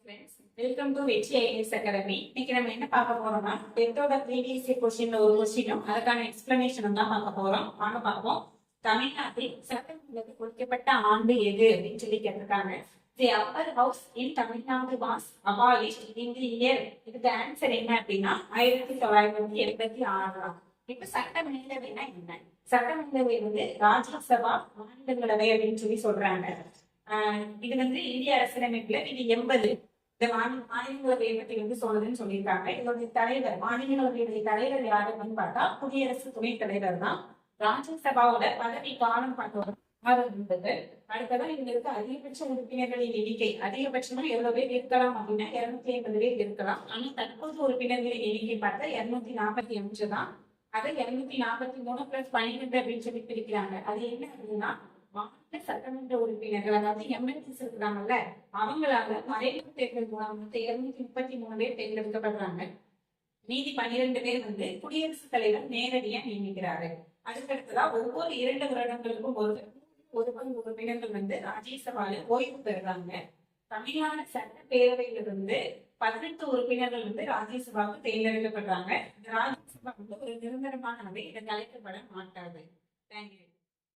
Friends, welcome to வெற்றி IAS academy. இன்னைக்கு நம்ம என்ன பார்க்க போறோம்னா, டென்த்தோட ப்ரீவியஸ் கொஸ்டின்ல ஒரு கொஸ்டினும் அதுக்கான எக்ஸ்பிளனேஷனும் தான் பார்க்க போறோம். வாங்க பார்ப்போம். தமிழ்நாட்டில் சட்டமன்றத்துக்கு கொடுக்கப்பட்ட ஆண்டு எது அப்படின்னு சொல்லி கேட்டிருக்காங்க. The upper house in Tamil Nadu was abolished in the year. இதுக்கு ஆன்சர் என்ன அப்படின்னா 1986. இப்ப சட்டமேலவைனா என்ன? சட்டமேலவை ராஜ்யசபா, மாநிலங்களவை அப்படின்னு சொல்லி சொல்றாங்க. இது இந்திய அரசியலமைப்புல இது 80 இந்த மாநிலங்களவையை பத்தி சொல்லுதுன்னு சொல்லியிருக்காங்க. இதோடைய தலைவர், மாநிலங்களவையுடைய தலைவர் யாருன்னு பார்த்தா குடியரசு துணைத் தலைவர் தான். ராஜ்யசபாவோட பதவி காலம் பார்த்தோம் இருந்தது. அடுத்ததான் இதுல இருக்க அதிகபட்ச உறுப்பினர்களின் எண்ணிக்கை அதிகபட்சமா எவ்வளவு பேர் இருக்கலாம் அப்படின்னா 250 பேர் இருக்கலாம். ஆனா தற்போது உறுப்பினர்களின் எண்ணிக்கை பார்த்தா 245 தான். அதை 243 பிளஸ் 12 அப்படின்னு சொல்லி பிரிக்கிறாங்க. அது என்ன அப்படின்னா, மாநில சட்டமன்ற உறுப்பினர்கள் அதாவது எம்எல்ஏஸ் இருக்கிறாங்கல்ல, அவங்களால மறைமுக தேர்தல் மூலம் 233 பேர் தேர்ந்தெடுக்கப்படுறாங்க. மீதி 12 பேர் குடியரசுத் தலைவர் நேரடியா நியமிக்கிறாரு. அதுக்கடுத்ததா ஒவ்வொரு 2 வருடங்களுக்கும் ஒரு உறுப்பினர்கள் ராஜ்யசபால ஓய்வு பெறுறாங்க. தமிழ்நாடு சட்டப்பேரவையிலிருந்து 18 உறுப்பினர்கள் ராஜ்யசபாவுக்கு தேர்ந்தெடுக்கப்படுறாங்க. ராஜ்யசபா ஒரு நிரந்தரமான அவை, இதை கலைக்கப்பட மாட்டாது. தேங்க்யூ.